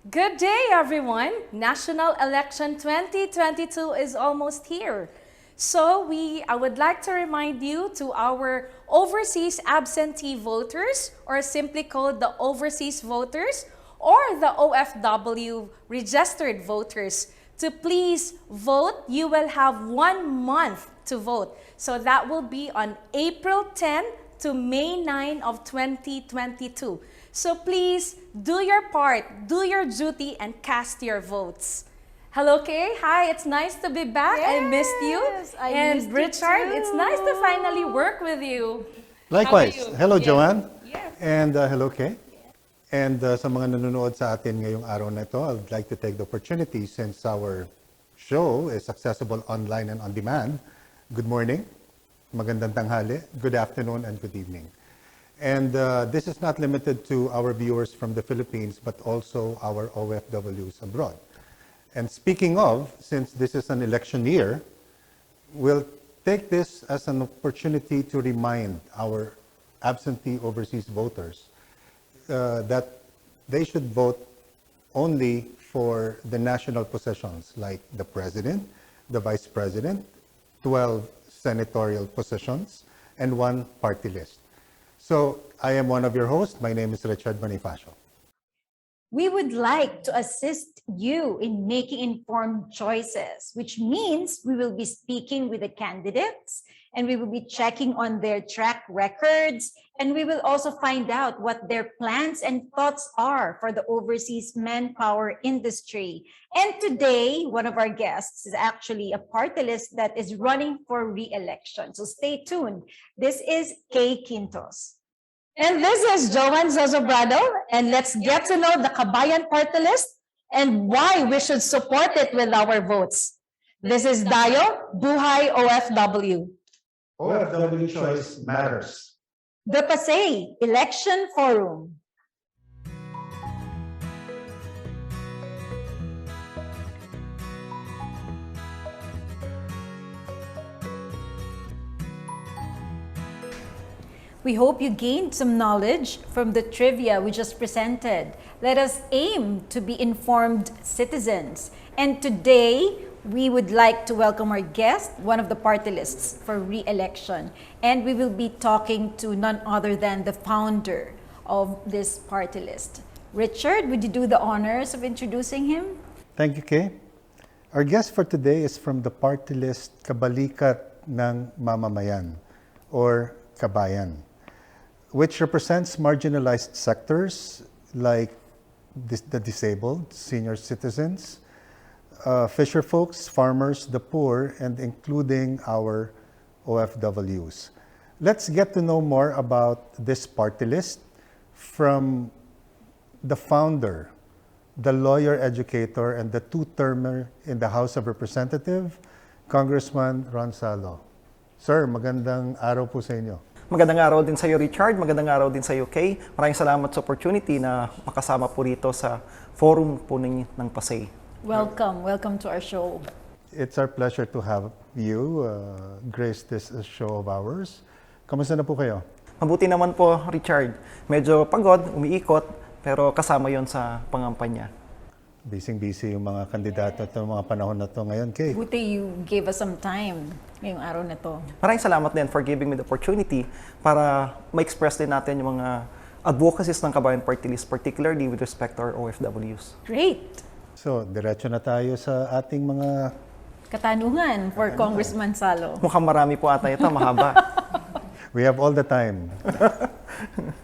Good day, everyone! National Election 2022 is almost here. So I would like to remind you to our overseas absentee voters, or simply called the overseas voters, or the OFW registered voters, to please vote. You will have 1 month to vote. So that will be on April 10 to May 9 of 2022. So please do your part, do your duty, and cast your votes. Hello, Kay. Hi, it's nice to be back. Yes, I missed you. I And missed you Richard, it's nice to too. finally work with you. Likewise. How are you? Hello, Yes. Joanne. Yes. And hello, Kay. And sa mga nanonood sa atin ngayong araw na ito, I'd like to take the opportunity since our show is accessible online and on demand. Good morning, magandang tanghali, good afternoon, and good evening. And this is not limited to our viewers from the Philippines, but also our OFWs abroad. And speaking of, since this is an election year, we'll take this as an opportunity to remind our absentee overseas voters that they should vote only for the national positions like the president, the vice president, 12 senatorial positions, and 1 party list. So I am one of your hosts. My name is Richard Bonifacio. We would like to assist you in making informed choices, which means we will be speaking with the candidates and we will be checking on their track records, and we will also find out what their plans and thoughts are for the overseas manpower industry. And today, one of our guests is actually a party list that is running for re-election. So stay tuned. This is Kay Quintos. And this is Joanne Zozobrado, and let's get to know the Kabayan Partylist and why we should support it with our votes. This is DAYO OFW. OFW choice matters. The Pasay Election Forum. We hope you gained some knowledge from the trivia we just presented. Let us aim to be informed citizens. And today, we would like to welcome our guest, one of the party lists for re-election. And we will be talking to none other than the founder of this party list. Richard, would you do the honors of introducing him? Thank you, Kay. Our guest for today is from the party list Kabalikat ng Mamamayan, or Kabayan, which represents marginalized sectors like the disabled, senior citizens, fisher folks, farmers, the poor, and including our OFWs. Let's get to know more about this party list from the founder, the lawyer educator, and the two-termer in the House of Representatives, Congressman Ron Salo. Sir, magandang araw po sa inyo. Magandang araw din sa iyo, Richard. Magandang araw din sa iyo, Kay. Maraming salamat sa opportunity na makasama po rito sa forum po ng Pasay. Welcome. Welcome to our show. It's our pleasure to have you grace this show of ours. Kamusta na po kayo? Mabuti naman po, Richard. Medyo pagod, umiikot, pero kasama yon sa pangampanya. Busy yung mga kandidato at mga panahon na to ngayon, Kay. Buti you gave us some time ngayong araw na to. Maraming salamat din for giving me the opportunity para ma-express din natin yung mga advocacies ng Kabayan Partylist, particularly with respect to our OFWs. Great! So, diretso na tayo sa ating mga... Katanungan for Congressman Salo. Mukhang marami po ata ito, mahaba. We have all the time.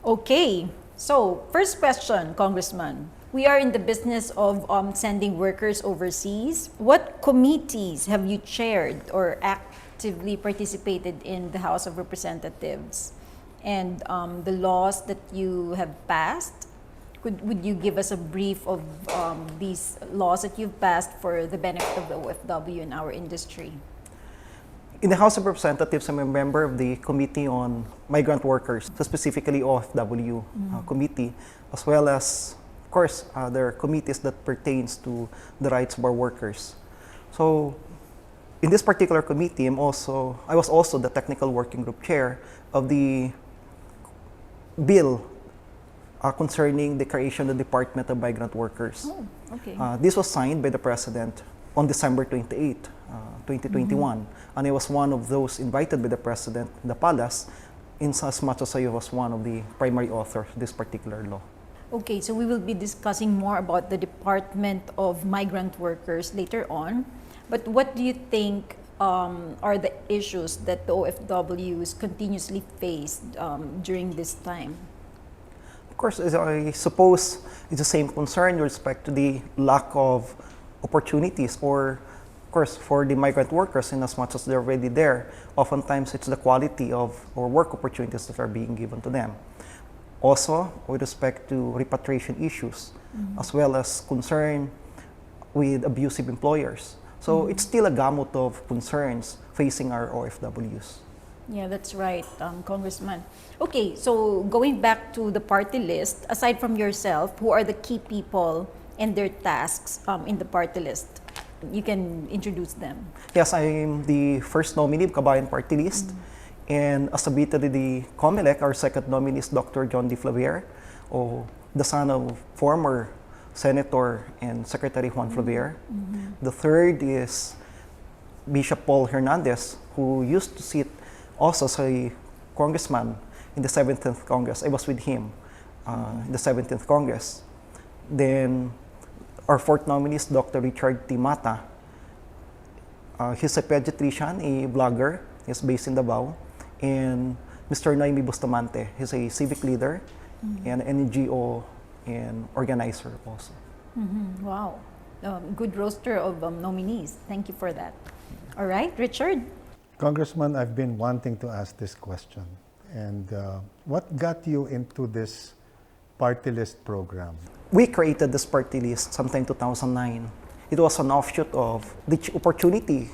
Okay, so first question, Congressman. We are in the business of sending workers overseas. What committees have you chaired or actively participated in the House of Representatives? And the laws that you have passed, would you give us a brief of these laws that you've passed for the benefit of the OFW in our industry? In the House of Representatives, I'm a member of the Committee on Migrant Workers, so specifically OFW committee, as well as, of course, there are committees that pertains to the rights of our workers. So, in this particular committee, I was also the technical working group chair of the bill concerning the creation of the Department of Migrant Workers. Oh, okay. This was signed by the President on December 28, 2021. And I was one of those invited by the President in the palace, in as much as I was one of the primary authors of this particular law. Okay, so we will be discussing more about the Department of Migrant Workers later on. But what do you think are the issues that the OFWs continuously faced during this time? Of course, as I suppose it's the same concern with respect to the lack of opportunities, or of course for the migrant workers, in as much as they're already there, oftentimes it's the quality of or work opportunities that are being given to them. Also, with respect to repatriation issues, as well as concern with abusive employers. So it's still a gamut of concerns facing our OFWs. Yeah, that's right, Congressman. Okay, so going back to the party list, aside from yourself, who are the key people and their tasks in the party list? You can introduce them. Yes, I am the first nominee of KABAYAN Partylist. And as submitted to the COMELEC, our second nominee is Dr. John D. Flavier, the son of former Senator and Secretary Juan Flavier. The third is Bishop Paul Hernandez, who used to sit also as a congressman in the 17th Congress. I was with him in the 17th Congress. Then our fourth nominee is Dr. Richard T. Mata. He's a pediatrician, a blogger. He's based in Davao. And Mr. Noemi Bustamante, he's a civic leader and an NGO and organizer also. Wow, good roster of nominees. Thank you for that. All right, Richard? Congressman, I've been wanting to ask this question. And what got you into this party list program? We created this party list sometime 2009. It was an offshoot of the opportunity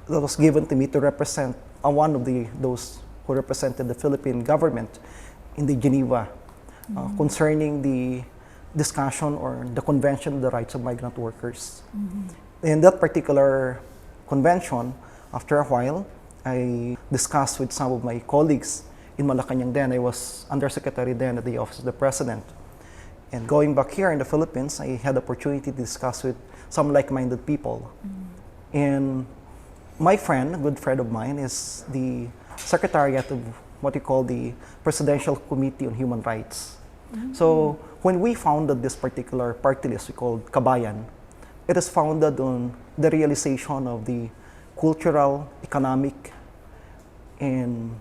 that was given to me to represent one of those who represented the Philippine government in the Geneva concerning the discussion or the Convention on the Rights of Migrant Workers. In that particular convention, after a while, I discussed with some of my colleagues in Malacanang then. I was undersecretary then at the Office of the President. And going back here in the Philippines, I had the opportunity to discuss with some like-minded people. And my friend, a good friend of mine, is the secretariat of what you call the Presidential Committee on Human Rights. So when we founded this particular party list we called Kabayan, it is founded on the realization of the cultural, economic, and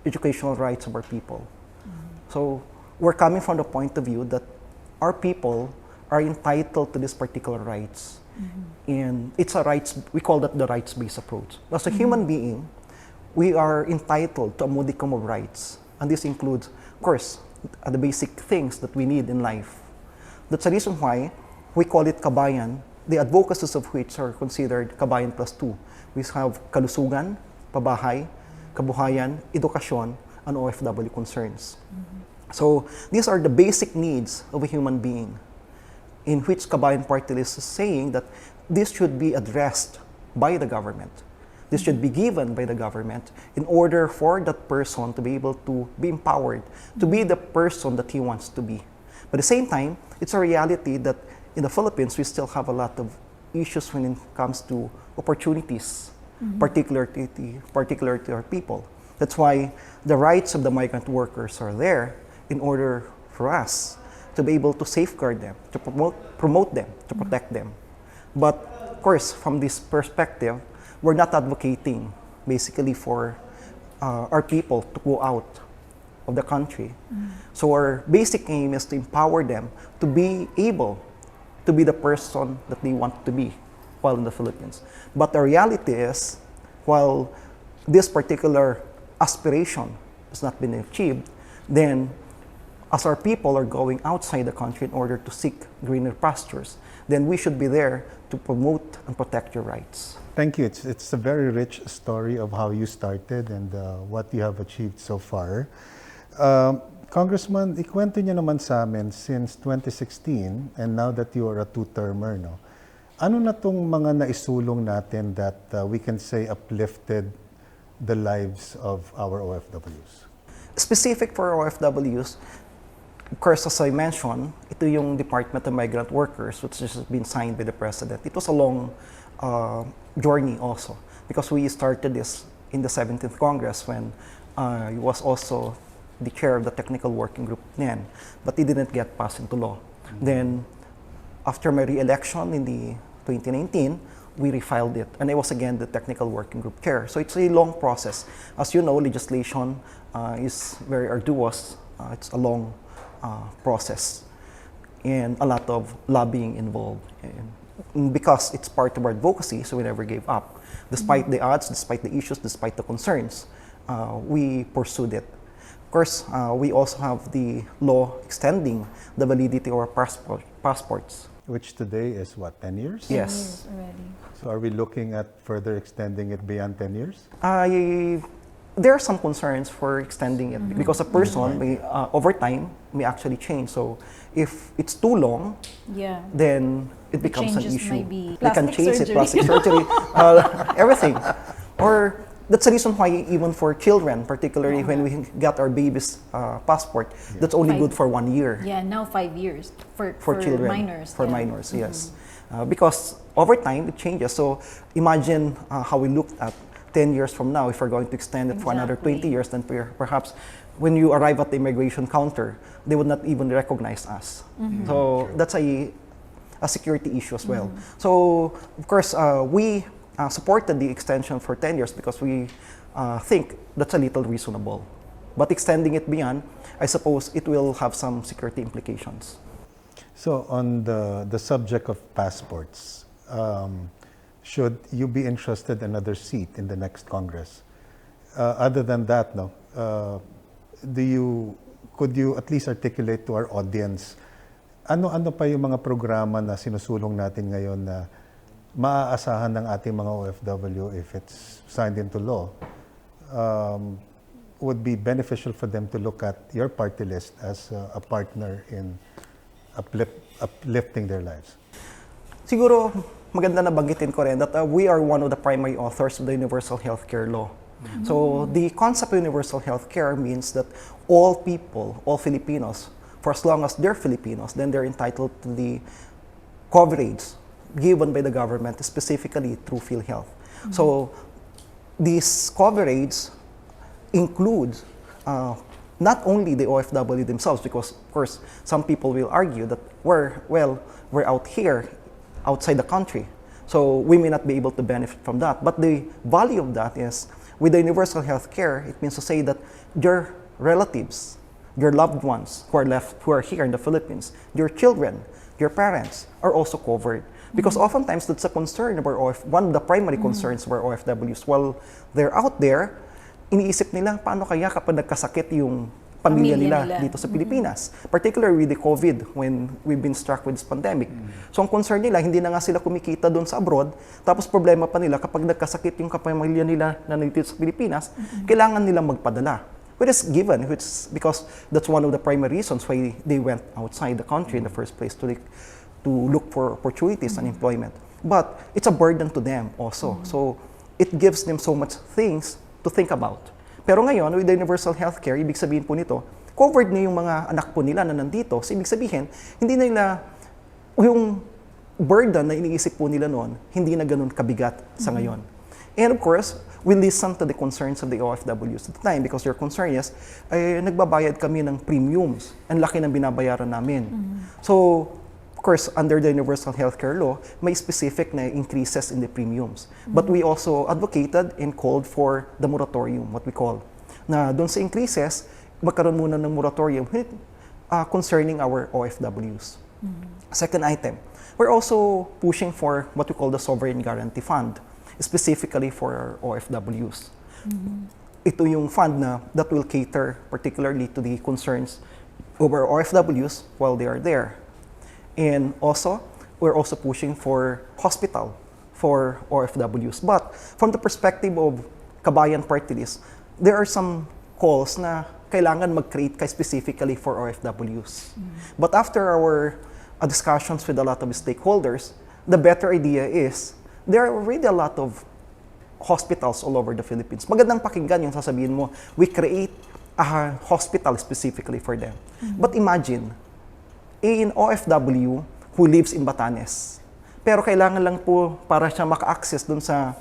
educational rights of our people. So we're coming from the point of view that our people are entitled to these particular rights. And it's a rights, we call that the rights-based approach. As a human being, we are entitled to a modicum of rights. And this includes, of course, the basic things that we need in life. That's the reason why we call it Kabayan, the advocacies of which are considered Kabayan plus 2. We have kalusugan, pabahay, kabuhayan, edukasyon, and OFW concerns. So these are the basic needs of a human being, in which Kabayan Partylist is saying that this should be addressed by the government. This should be given by the government in order for that person to be able to be empowered, to be the person that he wants to be. But at the same time, it's a reality that in the Philippines, we still have a lot of issues when it comes to opportunities, particularly to our people. That's why the rights of the migrant workers are there in order for us to be able to safeguard them, to promote them, to protect them. But of course, from this perspective, we're not advocating basically for our people to go out of the country. So our basic aim is to empower them to be able to be the person that they want to be while in the Philippines. But the reality is, while this particular aspiration has not been achieved, then as our people are going outside the country in order to seek greener pastures, then we should be there to promote and protect your rights. Thank you. It's a very rich story of how you started and what you have achieved so far. Congressman, ikwento niyo naman sa amin since 2016 and now that you are a two-termer, no? Ano na tong mga naisulong natin that we can say uplifted the lives of our OFWs? Specific for OFWs, Of course, as I mentioned, ito yung Department of Migrant Workers, which has been signed by the President. It was a long journey also, because we started this in the 17th Congress when he was also the chair of the technical working group then, but it didn't get passed into law. Then, after my re-election in the 2019, we refiled it, and I was again the technical working group chair. So it's a long process. As you know, legislation is very arduous. It's a long process, and a lot of lobbying involved. And because it's part of our advocacy, so we never gave up. Despite the odds, despite the issues, despite the concerns, we pursued it. Of course, we also have the law extending the validity of our passports. Which today is what, 10 years? Yes. Already. So are we looking at further extending it beyond 10 years? There are some concerns for extending it because a person may, over time may actually change. So if it's too long, Yeah. then it becomes an changes issue. might be They can plastic change surgery. it, plastic surgery, everything. Or that's the reason why even for children, particularly when we got our baby's passport, that's only good for 1 year. Yeah, now 5 years for Children, minors. for yeah. minors, yes. Because over time it changes. So imagine how we looked at 10 years from now if we're going to extend it for another 20 Exactly. years. Then perhaps when you arrive at the immigration counter, they would not even recognize us. So that's a security issue as well. So of course we supported the extension for 10 years because we think that's a little reasonable. But extending it beyond, I suppose it will have some security implications. So on the subject of passports, should you be interested in another seat in the next Congress? Other than that, no, could you at least articulate to our audience, ano pa yung mga programa na sinusulong natin ngayon na maaasahan ng ating mga OFW if it's signed into law, would be beneficial for them to look at your party list as a partner in uplifting their lives? Siguro, maganda na banggitin ko rin that we are one of the primary authors of the Universal Healthcare Law. So, the concept of universal healthcare means that all people, all Filipinos, for as long as they're Filipinos, then they're entitled to the coverage given by the government, specifically through PhilHealth. So, this coverage includes not only the OFW themselves, because of course some people will argue that we're out here, outside the country, so we may not be able to benefit from that. But the value of that is, with the universal health care, it means to say that your relatives, your loved ones who are here in the Philippines, your children, your parents are also covered. Because oftentimes that's a concern of one of the primary concerns of our OFWs. While they're out there, iniisip nila, paano kaya kapag nagkasakit yung pamilya nila dito sa Pilipinas? Particularly with the COVID, when we've been struck with this pandemic. So ang concern nila, hindi na nga sila kumikita doon sa abroad, tapos problema pa nila kapag nagkasakit yung kapamilya nila na nandito sa Pilipinas, kailangan nilang magpadala. Which is given, because that's one of the primary reasons why they went outside the country in the first place, to look for opportunities and employment. But it's a burden to them also. So it gives them so much things to think about. Pero ngayon, with the universal healthcare, ibig sabihin po nito, covered na yung mga anak po nila na nandito. So ibig sabihin, hindi na nila, yung burden na iniisip po nila noon, hindi na ganun kabigat sa ngayon. And of course, we listen to the concerns of the OFWs at the time, because their concern is, nagbabayad kami ng premiums. Ang laki ng binabayaran namin. So, of course, under the Universal Healthcare Law, may specific na increases in the premiums. But we also advocated and called for the moratorium, what we call. Na doon sa increases, magkaroon muna ng moratorium concerning our OFWs. Second item, we're also pushing for what we call the Sovereign Guarantee Fund, specifically for our OFWs. Ito yung fund that will cater particularly to the concerns of our OFWs while they are there. And also, we're also pushing for hospital for OFWs. But from the perspective of Kabayan Partylist, there are some calls na kailangan mag-create specifically for OFWs. But after our discussions with a lot of stakeholders, the better idea is, there are already a lot of hospitals all over the Philippines. Magandang pakinggan yung sasabihin mo, we create a hospital specifically for them. But imagine, an OFW who lives in Batanes, pero kailangan lang po para siya maka-access dun sa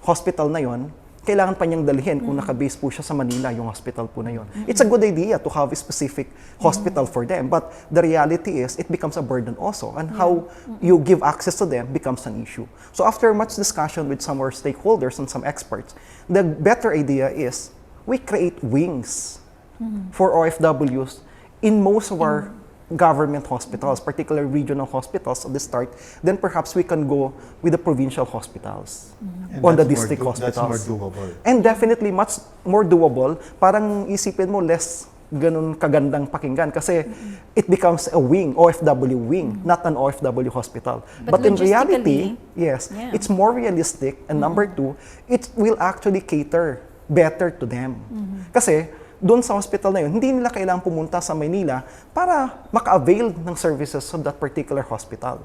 hospital na yon, kailangan pa niyang dalhin kung naka-base po siya sa Manila, yung hospital po na yon. It's a good idea to have a specific hospital for them, but the reality is it becomes a burden also, and how you give access to them becomes an issue. So after much discussion with some of our stakeholders and some experts, the better idea is we create wings for OFWs in most of our government hospitals, particularly regional hospitals at the start. Then perhaps we can go with the provincial hospitals And on the that's district That's more hospitals. doable. And definitely much more doable. Parang isipin mo less ganun kagandang pakinggan kasi it becomes a wing, OFW wing, not an OFW hospital. But in reality, logistically, yes, yeah. it's more realistic. And number two, it will actually cater better to them. Kasi doon sa hospital na yun, hindi nila kailangang pumunta sa Maynila para maka-avail ng services of that particular hospital.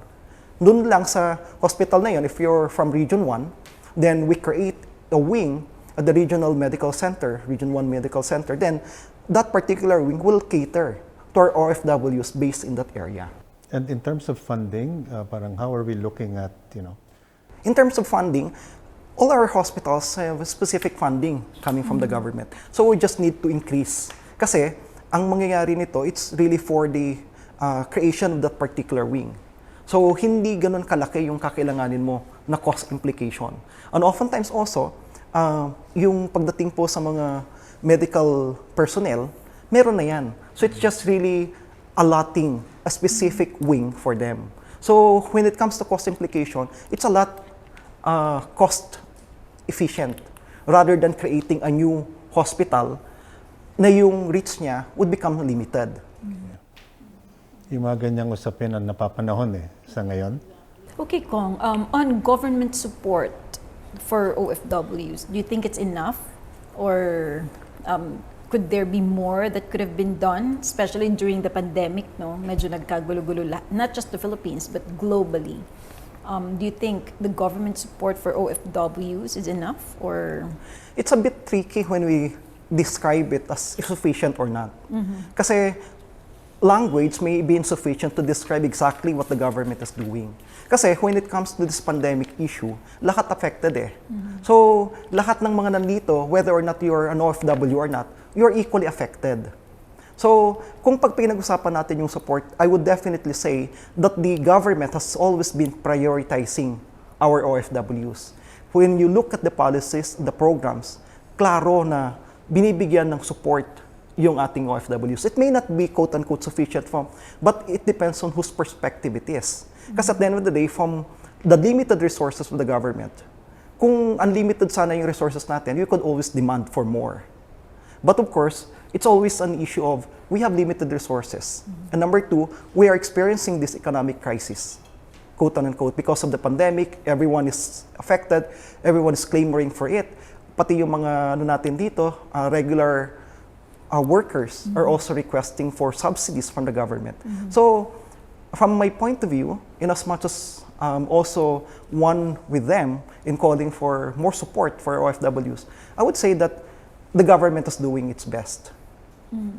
Doon lang sa hospital na yun, if you're from Region 1, then we create a wing at the Regional Medical Center, Region 1 Medical Center, then that particular wing will cater to our OFWs based in that area. And in terms of funding, parang how are we looking at, In terms of funding, all our hospitals have specific funding coming from the government. So we just need to increase. Kasi ang mangyayari nito, it's really for the creation of that particular wing. So hindi ganun kalaki yung kakailanganin mo na cost implication. And oftentimes also, yung pagdating po sa mga medical personnel, meron na yan. So it's just really allotting a specific wing for them. So when it comes to cost implication, it's a lot cost efficient rather than creating a new hospital na yung reach niya would become limited. yung mga ganyang usapin ang napapanahon sa ngayon? Okay, Kong, on government support for OFWs, do you think it's enough? Or could there be more that could have been done, especially during the pandemic, no? Medyo nagkagulo-gulo not just the Philippines, but globally. Do you think the government support for OFWs is enough, or? It's a bit tricky when we describe it as sufficient or not. Kasi language may be insufficient to describe exactly what the government is doing. Kasi when it comes to this pandemic issue, lahat affected So, lahat ng mga nandito, whether or not you're an OFW or not, you're equally affected. So, kung pag pinag-usapan natin yung support, I would definitely say that the government has always been prioritizing our OFWs. When you look at the policies, the programs, klaro na binibigyan ng support yung ating OFWs. It may not be quote-unquote sufficient but it depends on whose perspective it is. Kasi at the end of the day, from the limited resources of the government, kung unlimited sana yung resources natin, you could always demand for more. But of course, it's always an issue of we have limited resources. And number two, we are experiencing this economic crisis, quote-unquote, because of the pandemic. Everyone is affected, everyone is clamoring for it. Pati yung mga natin dito, regular workers are also requesting for subsidies from the government. So, from my point of view, in as much as also one with them in calling for more support for OFWs, I would say that the government is doing its best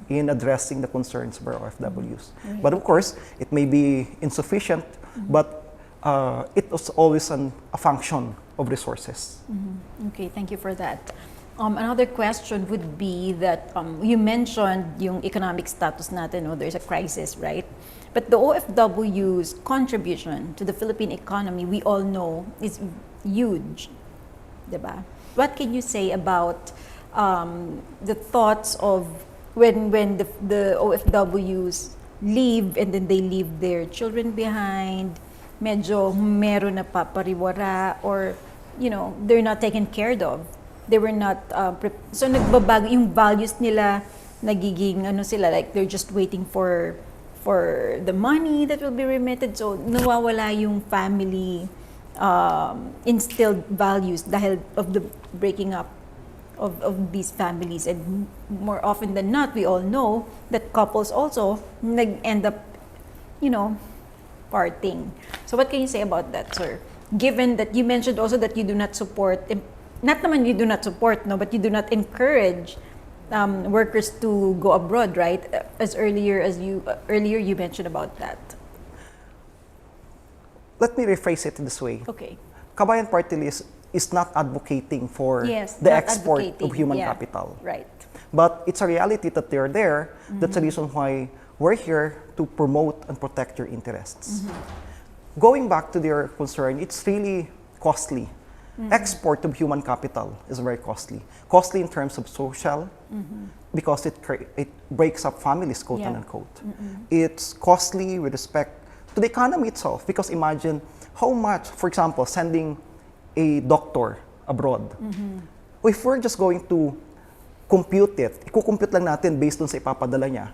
in addressing the concerns of our OFWs. But of course, it may be insufficient, but it is always a function of resources. Okay, thank you for that. Another question would be that you mentioned yung economic status natin, no? There's a crisis, right? But the OFW's contribution to the Philippine economy, we all know, is huge, diba? What can you say about the thoughts of when the OFWs leave and then they leave their children behind, medyo meron na papariwara, or they're not taken care of. They were not so nagbabago yung values nila, nagiging sila, like they're just waiting for the money that will be remitted, so nawawala yung family instilled values dahil of the breaking up of these families. And more often than not, we all know that couples also end up parting. So what can you say about that, sir? Given that you mentioned also that you do not support, not naman you do not support, no, but you do not encourage workers to go abroad, right? As earlier you mentioned about that. Let me rephrase it this way. Okay. Kabayan Partylist is not advocating for Yes, the not export of advocating. human Yeah, capital. Right. But it's a reality that they're there. That's the reason why we're here to promote and protect your interests. Going back to their concern, it's really costly. Export of human capital is very costly. Costly in terms of social, because it breaks up families, quote Yeah. unquote. It's costly with respect to the economy itself, because imagine how much, for example, sending a doctor abroad. If we're just going to compute it, i-compute lang natin based dun sa ipapadala niya,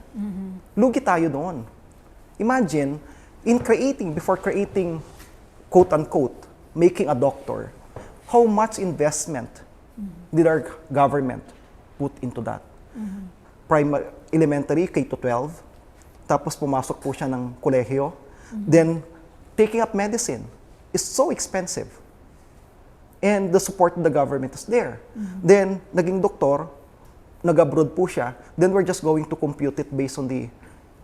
lugi tayo doon. Imagine, before creating, quote unquote, making a doctor, how much investment did our government put into that? Elementary, K-12, tapos pumasok po siya ng kolehiyo, then taking up medicine is so expensive. And the support of the government is there. Then, naging doktor, nag-abroad po siya, then we're just going to compute it based on the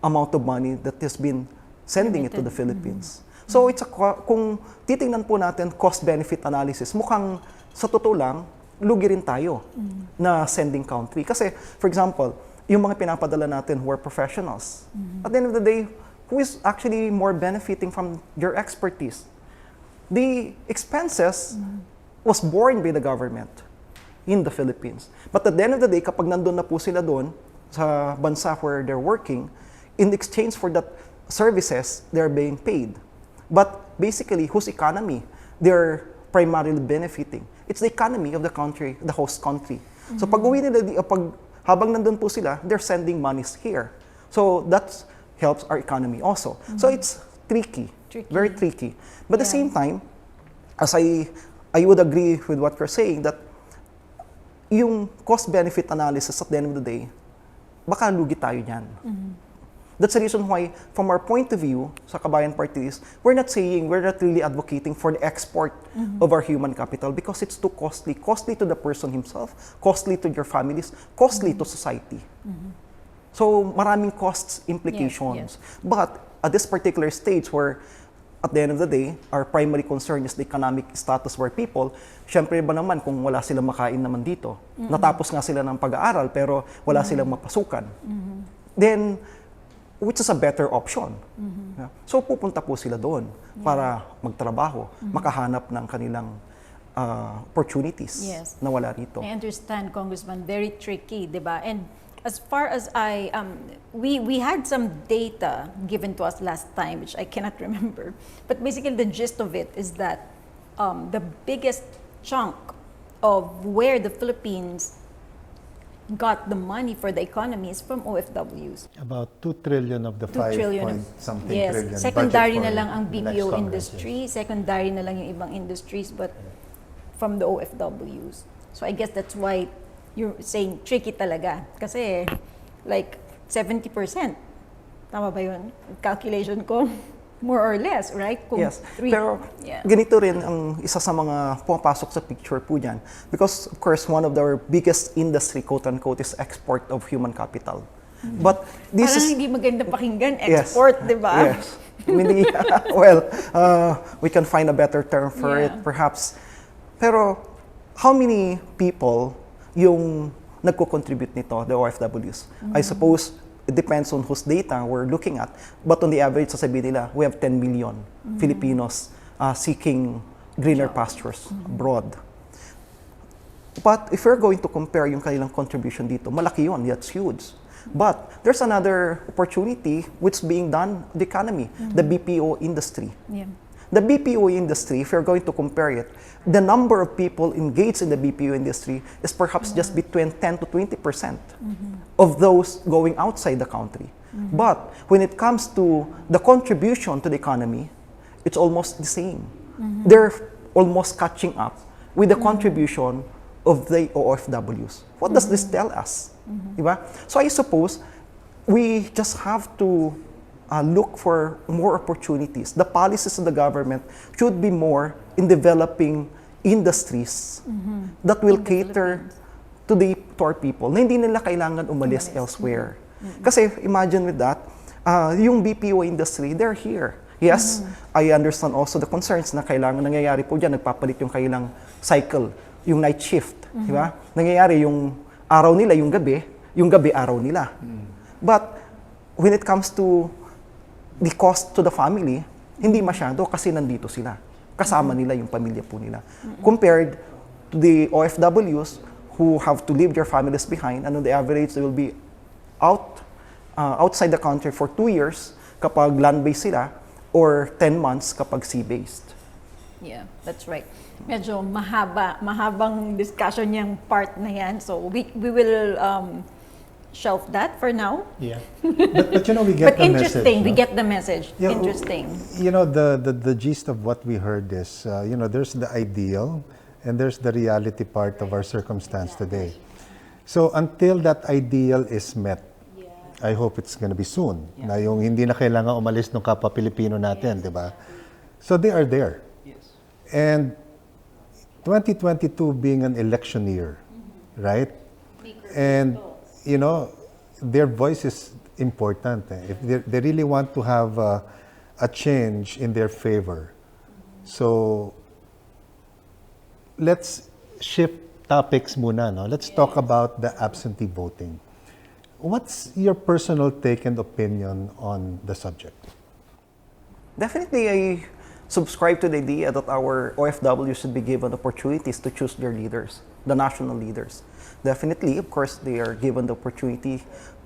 amount of money that has been sending it to the Philippines. So, kung titingnan po natin cost-benefit analysis, mukhang sa totoo lang, lugi rin tayo na sending country. Kasi, for example, yung mga pinapadala natin who are professionals, at the end of the day, who is actually more benefiting from your expertise? The expenses was borne by the government in the Philippines. But at the end of the day, kapag nandun na po sila doon sa bansa where they're working, in exchange for that services, they're being paid. But basically, whose economy they're primarily benefiting? It's the economy of the country, the host country. So pag uwi nila, habang nandun po sila, they're sending monies here. So that helps our economy also. So it's tricky, very tricky. But at the same time, as I would agree with what you're saying, that yung cost-benefit analysis at the end of the day, baka lugi tayo niyan. That's the reason why, from our point of view, sa Kabayan Partylist, we're not really advocating for the export of our human capital because it's too costly. Costly to the person himself, costly to your families, costly to society. So, maraming costs implications. Yes. But at this particular stage where, at the end of the day, our primary concern is the economic status of our people, syempre ba naman kung wala silang makain naman dito, natapos nga sila ng pag-aaral pero wala silang mapasukan, then, which is a better option. Yeah. So, pupunta po sila doon para magtrabaho, makahanap ng kanilang opportunities Yes. na wala rito. I understand, Congressman, very tricky, di ba? And as far as we had some data given to us last time, which I cannot remember. But basically, the gist of it is that the biggest chunk of where the Philippines got the money for the economy is from OFWs. About 2 trillion of the 2 5 trillion point of, something yes, trillion secondary budget na for lang ang the next BPO Congress, industry, yes. secondary na lang yung ibang industries, but from the OFWs. So I guess that's why you're saying tricky talaga. Kasi like 70%. Tama ba yun? Calculation ko, more or less, right? Kung Yes, pero yeah. ganito rin ang isa sa mga pumapasok sa picture po dyan. Because of course, one of our biggest industry, quote-unquote, is export of human capital. But this Parang is... hindi maganda pakinggan, Yes. export, di ba? Yes. Hindi, well, we can find a better term for Yeah. it, perhaps. Pero, how many people yung nagko-contribute nito, the OFWs? I suppose, it depends on whose data we're looking at. But on the average, sasabihin nila, we have 10 million Filipinos seeking greener pastures abroad. But if we're going to compare yung kanilang contribution dito, malaki yun, that's huge. But there's another opportunity which is being done in the economy, the BPO industry. Yeah. The BPO industry, if you're going to compare it, the number of people engaged in the BPO industry is perhaps just between 10 to 20% of those going outside the country. But when it comes to the contribution to the economy, it's almost the same. They're almost catching up with the contribution of the OFWs. What does this tell us? Diba? So I suppose we just have to look for more opportunities. The policies of the government should be more in developing industries that will cater to our people na hindi nila kailangan umalis elsewhere. Kasi imagine with that, yung BPO industry, they're here. Yes, I understand also the concerns na kailangan nangyayari po dyan, nagpapalit yung kailang cycle, yung night shift, di ba? Nangyayari yung araw nila, yung gabi araw nila. But when it comes to the cost to the family, hindi masyado kasi nandito sila. Kasama nila yung pamilya po nila. Compared to the OFWs who have to leave their families behind, and on the average, they will be outside the country for 2 years kapag land-based sila, or 10 months kapag sea-based. Yeah, that's right. Medyo mahabang discussion yung part na yan. So we will shelf that for now. Yeah. But you know, we get But the interesting, message. we get the message. Yeah, Interesting. You know, the gist of what we heard is, you know, there's the ideal and there's the reality part of our circumstance today. So until that ideal is met, I hope it's going to be soon. Na yung hindi na kailangan umalis ng kapwa Pilipino natin, di ba? So they are there. And 2022 being an election year, right? And, you know, their voice is important. If they really want to have a change in their favor. So, let's shift topics muna, no? Let's talk about the absentee voting. What's your personal take and opinion on the subject? Definitely, I subscribe to the idea that our OFW should be given opportunities to choose their leaders, the national leaders. Definitely, of course, they are given the opportunity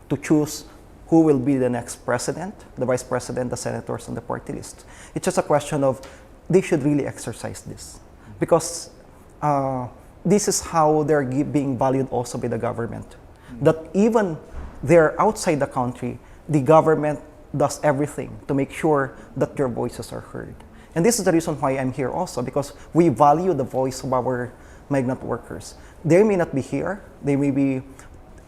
to choose who will be the next president, the vice president, the senators, and the party list. It's just a question of they should really exercise this. Because this is how they're being valued also by the government. That even they're outside the country, the government does everything to make sure that their voices are heard. And this is the reason why I'm here also, because we value the voice of our migrant workers. They may not be here, they may be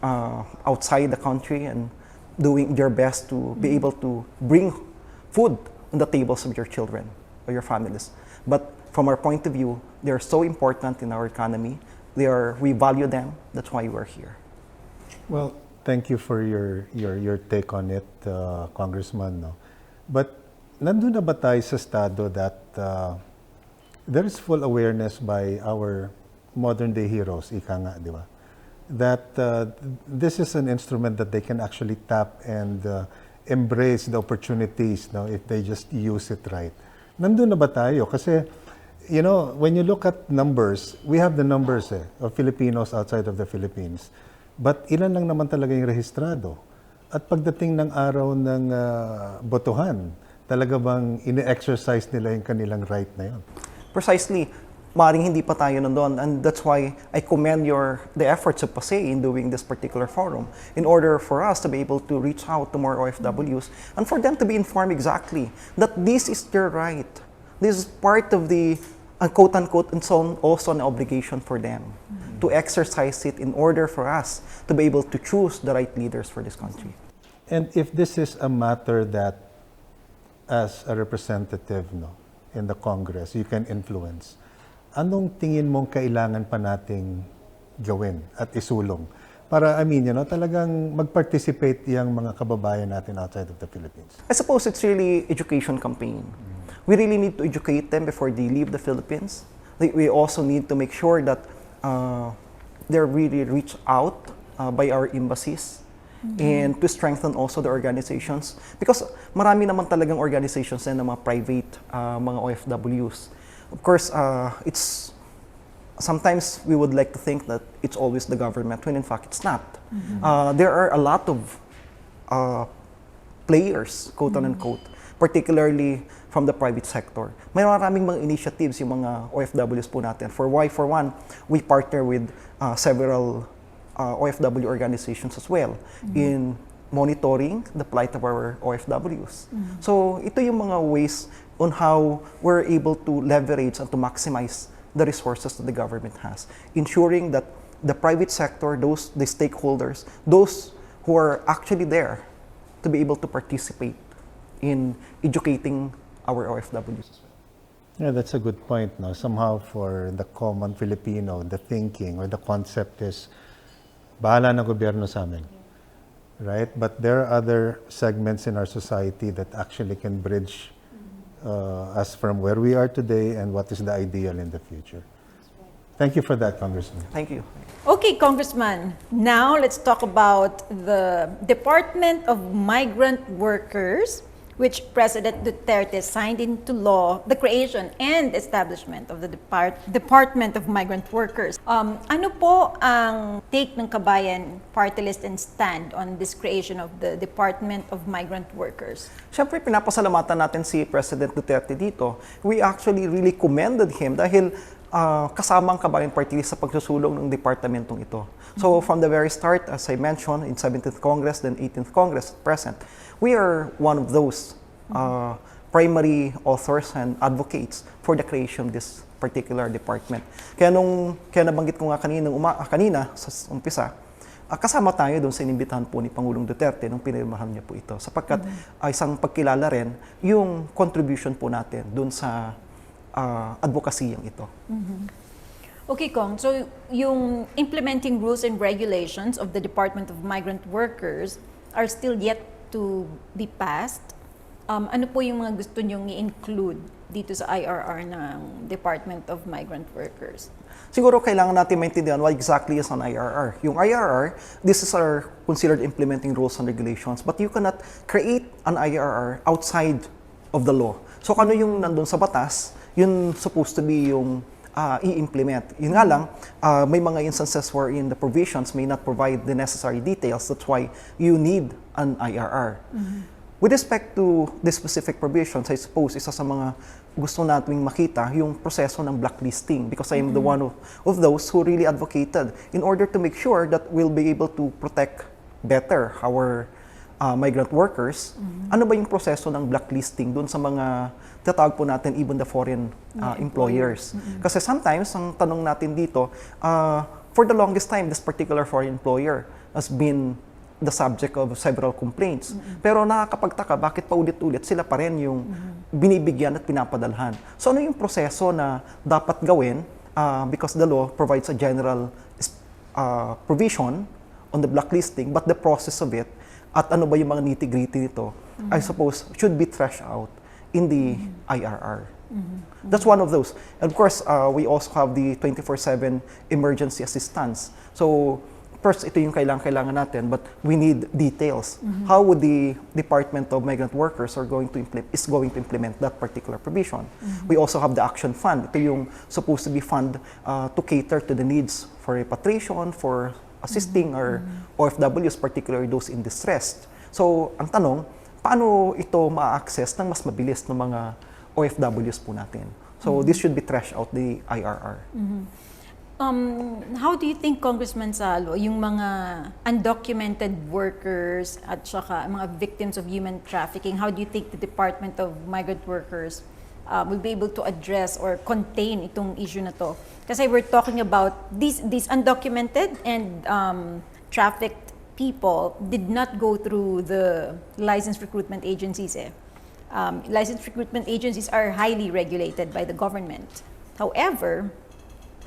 outside the country and doing their best to be able to bring food on the tables of your children or your families. But from our point of view, they're so important in our economy. We value them, that's why we're here. Well, thank you for your take on it, Congressman. No? But nandun na ba tayo sa estado that there is full awareness by our modern day heroes, ika nga, di ba? That this is an instrument that they can actually tap and embrace the opportunities, no, if they just use it right. Nandun na ba tayo? Kasi, you know, when you look at numbers, we have the numbers of Filipinos outside of the Philippines. But ilan lang naman talaga yung rehistrado? At pagdating ng araw ng botohan, talaga bang ine-exercise nila yung kanilang right na yun? Precisely. Maring hindi pa tayo nandun, and that's why I commend the efforts of PASE in doing this particular forum in order for us to be able to reach out to more OFWs and for them to be informed exactly that this is their right. This is part of the quote-unquote and so on, also an obligation for them to exercise it in order for us to be able to choose the right leaders for this country. And if this is a matter that as a representative, no, in the Congress, you can influence, anong tingin mong kailangan pa nating gawin at isulong para, I mean, you know, talagang mag-participate yung mga kababayan natin outside of the Philippines? I suppose it's really education campaign. We really need to educate them before they leave the Philippines. We also need to make sure that they're really reached out by our embassies and to strengthen also the organizations. Because marami naman talagang organizations na mga private mga OFWs. Of course, it's sometimes we would like to think that it's always the government, when in fact it's not. There are a lot of players, quote unquote, particularly from the private sector. May maraming mga initiatives yung mga OFWs po natin. For one, we partner with several OFW organizations as well in monitoring the plight of our OFWs. So ito yung mga ways on how we're able to leverage and to maximize the resources that the government has, ensuring that the private sector, the stakeholders, those who are actually there to be able to participate in educating our OFWs as well. Yeah, that's a good point. No? Somehow for the common Filipino, the thinking or the concept is bahala ng gobyerno sa amin. Right? But there are other segments in our society that actually can bridge us from where we are today and what is the ideal in the future. Thank you for that, Congressman. Thank you. Okay, Congressman. Now let's talk about the Department of Migrant Workers, which President Duterte signed into law the creation and establishment of the Department of Migrant Workers. Ano po ang take ng Kabayan Partylist and stand on this creation of the Department of Migrant Workers? Siyempre, pinapasalamatan natin si President Duterte dito. We actually really commended him dahil kasama ang Kabayan Partylist sa pagsusulong ng departamentong ito. So from the very start, as I mentioned, in 17th Congress, then 18th Congress, present, we are one of those primary authors and advocates for the creation of this particular department. Kaya nabanggit ko nga kanina sa umpisa, kasama tayo doon sa inimbitahan po ni Pangulong Duterte nung pinirmahan niya po ito. Sapagkat isang pagkilala rin yung contribution po natin doon sa advokasiyang ito. Okay, Kong. So, yung implementing rules and regulations of the Department of Migrant Workers are still yet to be passed. Ano po yung mga gusto nyong i-include dito sa IRR ng Department of Migrant Workers? Siguro kailangan natin maintindihan what exactly is an IRR. Yung IRR, this is our considered implementing rules and regulations, but you cannot create an IRR outside of the law. So, ano yung nandun sa batas, yun supposed to be yung i-implement. Yun nga lang, may mga instances wherein the provisions may not provide the necessary details. That's why you need an IRR. With respect to the specific provisions, I suppose isa sa mga gusto nating makita yung proseso ng blacklisting because I am the one of those who really advocated in order to make sure that we'll be able to protect better our migrant workers. Ano ba yung proseso ng blacklisting doon sa mga tatawag po natin even the foreign employers? Kasi sometimes, ang tanong natin dito, for the longest time, this particular foreign employer has been the subject of several complaints. Pero nakakapagtaka, bakit paulit-ulit sila pa rin yung binibigyan at pinapadalhan? So ano yung proseso na dapat gawin because the law provides a general provision on the blacklisting, but the process of it at ano ba yung mga nitty-gritty nito, I suppose, should be thrashed out in the IRR. That's one of those. And of course, we also have the 24/7 emergency assistance. So, first, ito yung kailangan natin, but we need details. How would the Department of Migrant Workers is going to implement that particular provision? We also have the Action Fund. Ito yung supposed to be fund to cater to the needs for repatriation, for assisting our OFWs, particularly those in distress. So, ang tanong, paano ito ma-access ng mas mabilis ng mga OFWs po natin? So, this should be trashed out the IRR. How do you think, Congressman Salo, yung mga undocumented workers at saka mga victims of human trafficking, how do you think the Department of Migrant Workers will be able to address or contain itong issue na to? Kasi we're talking about these undocumented and trafficked people did not go through the licensed recruitment agencies. Licensed recruitment agencies are highly regulated by the government. However,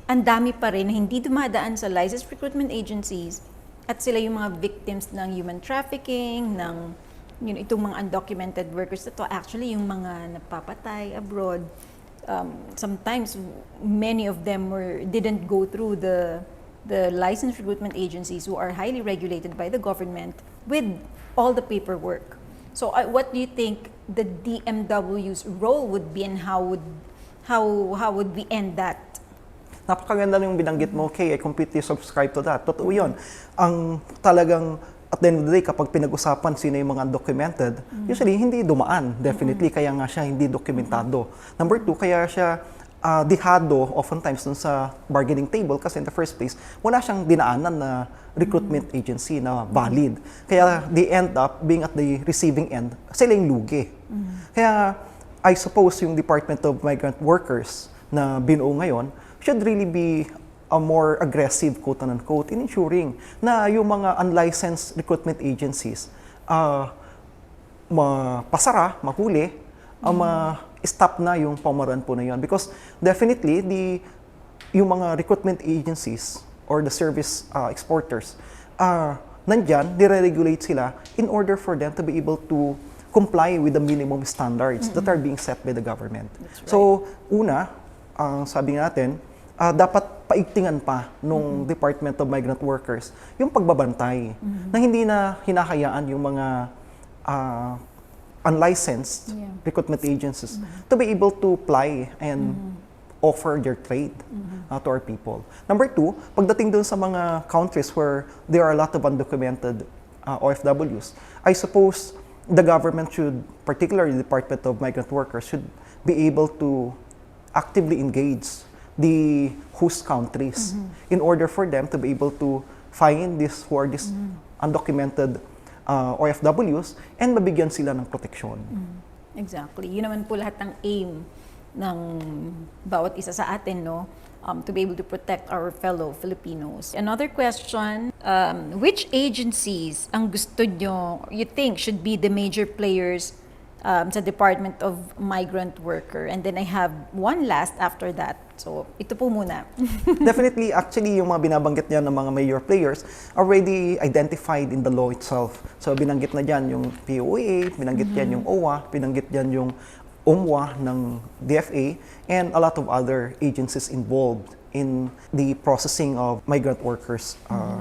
ang dami pa rin na hindi dumadaan sa licensed recruitment agencies at sila yung mga victims ng human trafficking, ng itong mga undocumented workers. Ito actually yung mga napapatay abroad. Sometimes many of them didn't go through the licensed recruitment agencies who are highly regulated by the government with all the paperwork. So what do you think the DMW's role would be and how would we end that? Napakaganda yung binanggit mo, Kay. I completely subscribe to that. Totoo yun. Ang talagang, at the end of the day, kapag pinag-usapan sino yung mga undocumented, usually hindi dumaan, definitely. Kaya nga siya hindi dokumentado. Number two, kaya siya dihado oftentimes dun sa bargaining table kasi in the first place, wala siyang dinaanan na recruitment agency na valid. Kaya they end up being at the receiving end, sila yung lugi. Kaya I suppose yung Department of Migrant Workers na binuo ngayon should really be a more aggressive, quote-unquote, in ensuring na yung mga unlicensed recruitment agencies mapasara, mahuli, ma-stop na yung pamaran po na yun. Because definitely, yung mga recruitment agencies or the service exporters nandyan, nire-regulate sila in order for them to be able to comply with the minimum standards that are being set by the government. So, una, sabi natin, dapat paigtingan pa nung Department of Migrant Workers yung pagbabantay na hindi na hinahayaan yung mga unlicensed recruitment agencies to be able to apply and offer their trade to our people. Number two, pagdating dun sa mga countries where there are a lot of undocumented OFWs, I suppose the government should, particularly the Department of Migrant Workers, should be able to actively engage the host countries in order for them to be able to find these undocumented OFWs and mabigyan sila ng proteksyon. Exactly. Yun naman po lahat ng aim ng bawat isa sa atin, no? To be able to protect our fellow Filipinos. Another question, which agencies ang gusto nyo, you think should be the major players sa Department of Migrant Worker? And then I have one last after that. So, ito po muna. Definitely, actually, yung mga binabanggit niya ng mga major players already identified in the law itself. So, binanggit na dyan yung POA, binanggit dyan yung OWA, binanggit dyan yung UMWA ng DFA, and a lot of other agencies involved in the processing of migrant workers'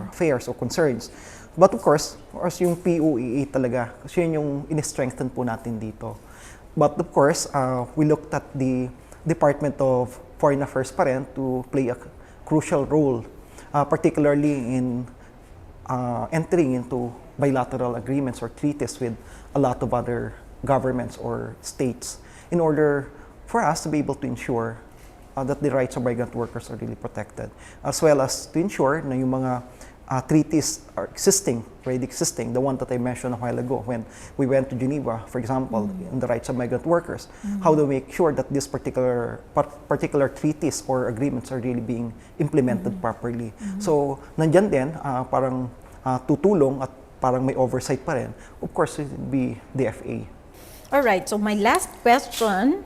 affairs or concerns. But of course, yung POEA talaga, kasi yun yung in-strengthen po natin dito. But of course, we looked at the Department of Foreign Affairs pa rin to play a crucial role, particularly in entering into bilateral agreements or treaties with a lot of other governments or states in order for us to be able to ensure that the rights of migrant workers are really protected, as well as to ensure na yung mga treaties are already existing, the one that I mentioned a while ago when we went to Geneva, for example, on the rights of migrant workers, how to make sure that this particular treaties or agreements are really being implemented properly. So, nandyan din, parang tutulong at parang may oversight pa rin. Of course, it would be DFA. Alright, so my last question,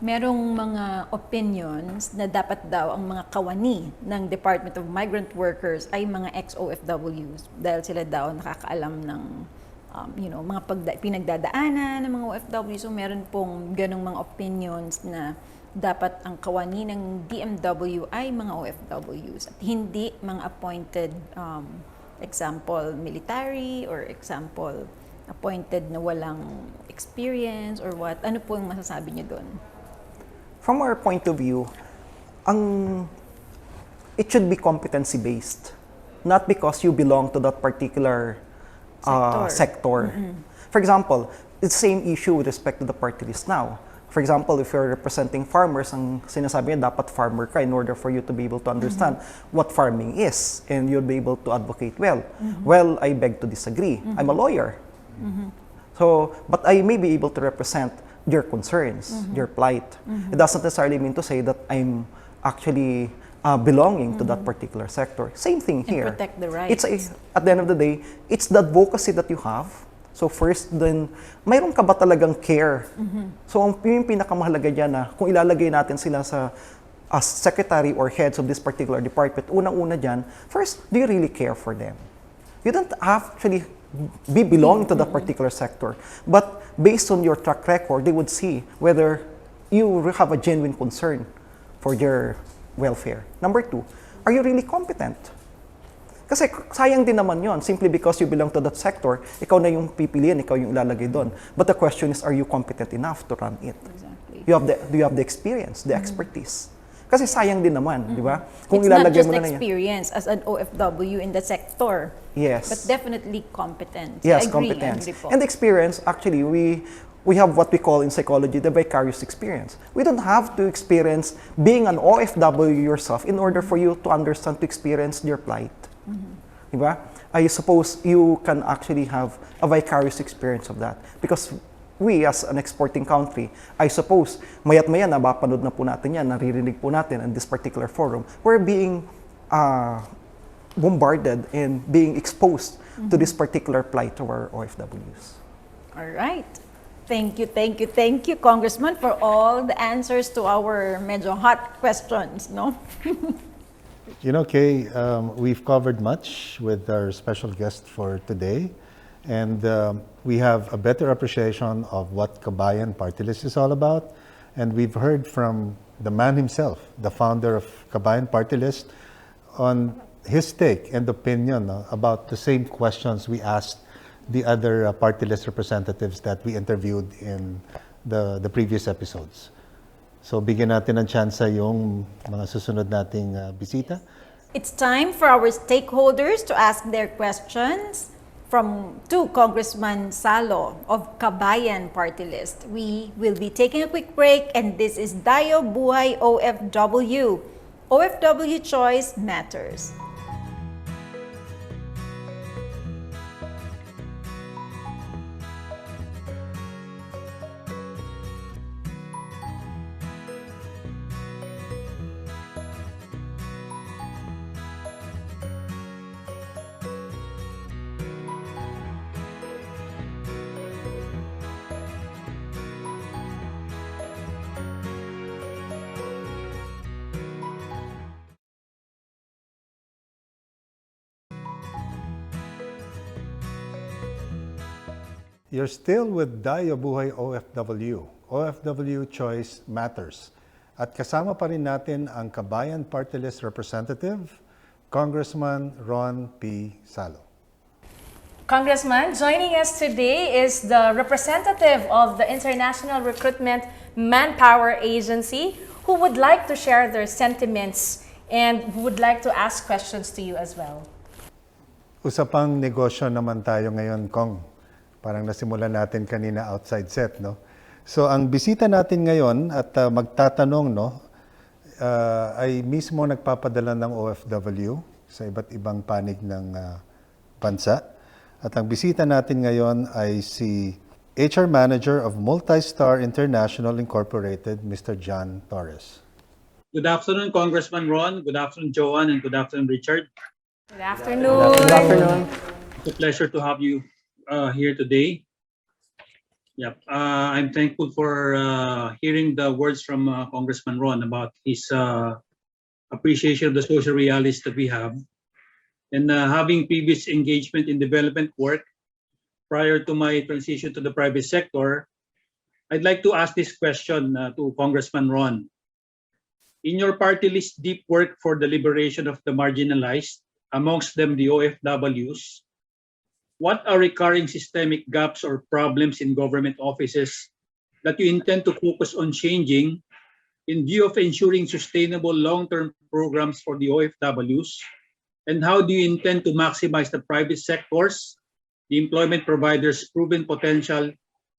merong mga opinions na dapat daw ang mga kawani ng Department of Migrant Workers ay mga ex-OFWs dahil sila daw nakakaalam ng mga pinagdadaanan ng mga OFW. So meron pong ganong mga opinions na dapat ang kawani ng DMW ay mga OFWs at hindi mga appointed, example, military or example, appointed na walang experience or what. Ano po yung masasabi niyo doon? From our point of view, it should be competency-based, not because you belong to that particular sector. For example, it's the same issue with respect to the party list now. For example, if you're representing farmers, ang sinasabi niya, dapat farmer ka in order for you to be able to understand what farming is and you'll be able to advocate well. Well, I beg to disagree. I'm a lawyer. So, but I may be able to represent your concerns, your plight. It doesn't necessarily mean to say that I'm actually belonging to that particular sector. Same thing here. And protect the rights. At the end of the day, it's the advocacy that you have. So first, then, mayroon ka ba talagang care? So yung pinakamahalaga dyan na kung ilalagay natin sila sa as secretary or heads of this particular department, unang-una dyan, first, do you really care for them? You don't actually be belonging to that particular sector. But based on your track record, they would see whether you have a genuine concern for their welfare. Number two, are you really competent? Kasi sayang din naman yon. Simply because you belong to that sector, ikaw na yung pipiliin, ikaw yung ilalagay doon. But the question is, are you competent enough to run it? Exactly. Do you have the experience, the expertise? Kasi sayang din naman, di ba? Kung it's not just experience as an OFW in the sector. Yes. But definitely competence. Yes, I agree, competence. I agree po. And experience, actually, we have what we call in psychology the vicarious experience. We don't have to experience being an OFW yourself in order for you to understand, to experience their plight. Diba? I suppose you can actually have a vicarious experience of that. Because we, as an exporting country, I suppose, mayat maya napapanood na po natin yan, naririnig po natin in this particular forum, we're being bombarded and being exposed to this particular plight of our OFWs. All right. Thank you, Congressman, for all the answers to our medyo hot questions, no? You know, Kay, we've covered much with our special guest for today, and we have a better appreciation of what Kabayan Partylist is all about. And we've heard from the man himself, the founder of Kabayan Partylist, on his take and opinion about the same questions we asked the other party list representatives that we interviewed in the previous episodes. So bigyan natin ng chance yung mga susunod nating bisita. It's time for our stakeholders to ask their questions to Congressman Salo of Kabayan Partylist. We will be taking a quick break, and this is DAYO OFW. OFW Choice Matters. You're still with DAYO OFW. OFW Choice Matters. At kasama pa rin natin ang Kabayan Party List Representative, Congressman Ron P. Salo. Congressman, joining us today is the representative of the International Recruitment Manpower Agency who would like to share their sentiments and who would like to ask questions to you as well. Usapang negosyo naman tayo ngayon, Kong. Parang nasimulan natin kanina outside set, no? So ang bisita natin ngayon at magtatanong, no, ay mismo nagpapadala ng OFW sa iba't ibang panig ng bansa. At ang bisita natin ngayon ay si HR Manager of Multistar International Incorporated, Mr. John Torres. Good afternoon, Congressman Ron. Good afternoon, Joanne, and good afternoon, Richard. Good afternoon. Good afternoon. It's a pleasure to have you here today. Yep, I'm thankful for hearing the words from Congressman Ron about his appreciation of the social realities that we have. And having previous engagement in development work prior to my transition to the private sector, I'd like to ask this question to Congressman Ron. In your party list deep work for the liberation of the marginalized, amongst them the OFWs, what are recurring systemic gaps or problems in government offices that you intend to focus on changing in view of ensuring sustainable long-term programs for the OFWs? And how do you intend to maximize the private sector's, the employment providers' proven potential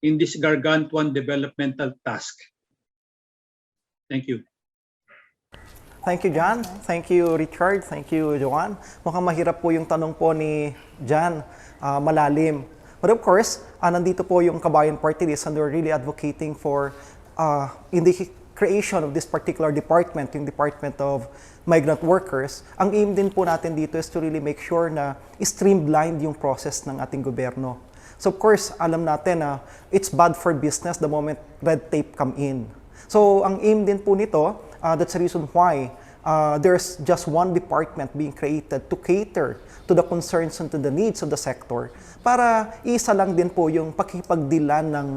in this gargantuan developmental task? Thank you. Thank you, John. Thank you, Richard. Thank you, Joanne. Mukhang mahirap po yung tanong po ni John, malalim. But of course, nandito po yung Kabayan Party List and we're really advocating for in the creation of this particular department, yung Department of Migrant Workers. Ang aim din po natin dito is to really make sure na streamlined yung process ng ating gobyerno. So of course, alam natin na it's bad for business the moment red tape come in. So ang aim din po nito, that's the reason why there's just one department being created to cater to the concerns and to the needs of the sector para isa lang din po yung pakipagdilan ng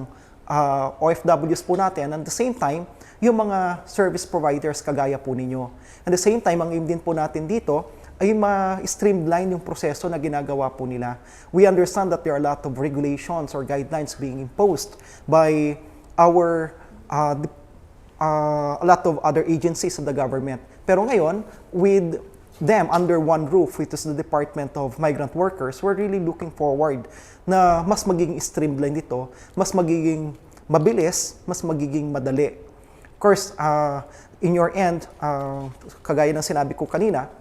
OFWs po natin and at the same time, yung mga service providers kagaya po ninyo. At the same time, ang aim din po natin dito ay ma-streamline yung proseso na ginagawa po nila. We understand that there are a lot of regulations or guidelines being imposed by our a lot of other agencies of the government. Pero ngayon, with them under one roof, which is the Department of Migrant Workers, we're really looking forward na mas magiging streamline dito, mas magiging mabilis, mas magiging madali. Of course, in your end, kagaya ng sinabi ko kanina,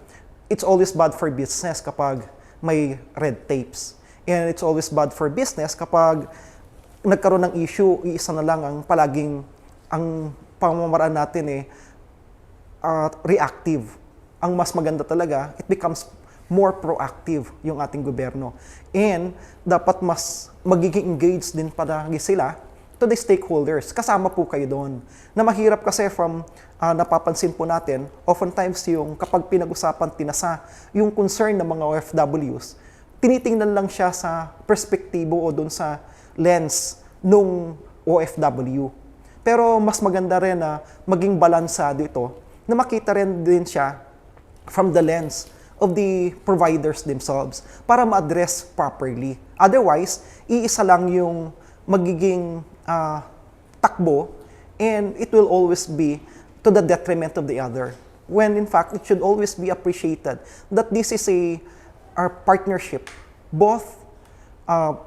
it's always bad for business kapag may red tapes. And it's always bad for business kapag nagkaroon ng issue, iisa na lang ang palaging ang pamamaraan natin reactive. Ang mas maganda talaga, it becomes more proactive yung ating gobyerno. And dapat mas magiging engaged din palagi sila to the stakeholders. Kasama po kayo doon. Na mahirap kasi from napapansin po natin, oftentimes yung kapag pinag-usapan tinasa yung concern ng mga OFWs, tinitingnan lang siya sa perspektibo o doon sa lens nung OFW. Pero mas maganda rin na maging balansado ito, na makita rin din siya from the lens of the providers themselves para ma-address properly. Otherwise, iisa lang yung magiging takbo and it will always be to the detriment of the other. When in fact, it should always be appreciated that this is our partnership, both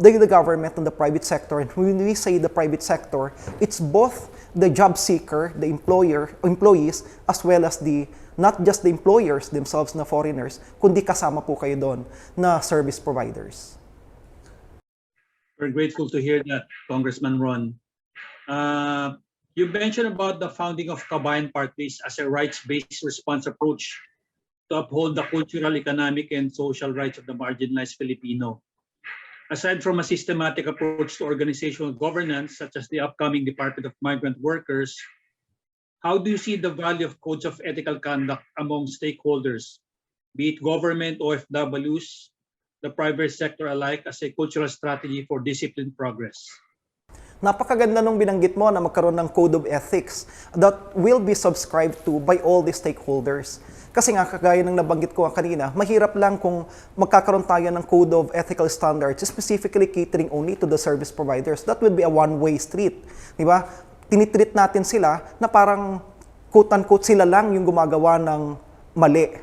the government and the private sector. And when we say the private sector, it's both the job seeker, the employees, as well as not just the employers themselves na foreigners, kundi kasama po kayo doon na service providers. We're grateful to hear that, Congressman Ron. You mentioned about the founding of Kabayan Partylist as a rights-based response approach to uphold the cultural, economic, and social rights of the marginalized Filipino. Aside from a systematic approach to organizational governance, such as the upcoming Department of Migrant Workers, how do you see the value of codes of ethical conduct among stakeholders, be it government, OFWs, the private sector alike, as a cultural strategy for disciplined progress? Napakaganda nung binanggit mo na magkaroon ng code of ethics that will be subscribed to by all the stakeholders. Kasi nga, kagaya ng nabanggit ko kanina, mahirap lang kung magkakaroon tayo ng code of ethical standards, specifically catering only to the service providers. That would be a one-way street. Di ba? Tinitreat natin sila na parang quote-unquote sila lang yung gumagawa ng mali.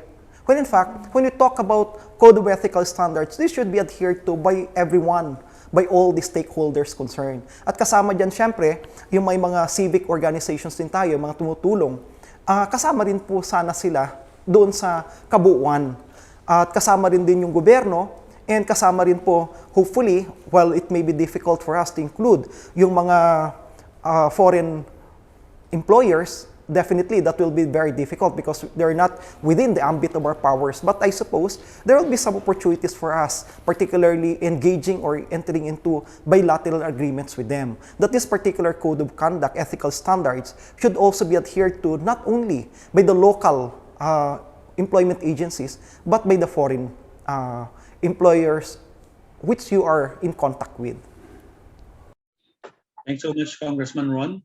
When in fact, when we talk about code of ethical standards, this should be adhered to by everyone, by all the stakeholders concerned. At kasama dyan, syempre, yung may mga civic organizations din tayo, mga tumutulong, kasama rin po sana sila doon sa kabuuan. At kasama rin din yung gobyerno, and kasama rin po, hopefully, while it may be difficult for us to include yung mga foreign employers, definitely that will be very difficult because they're not within the ambit of our powers. But I suppose there will be some opportunities for us, particularly engaging or entering into bilateral agreements with them. That this particular code of conduct, ethical standards, should also be adhered to not only by the local employment agencies, but by the foreign employers which you are in contact with. Thanks so much, Congressman Ron.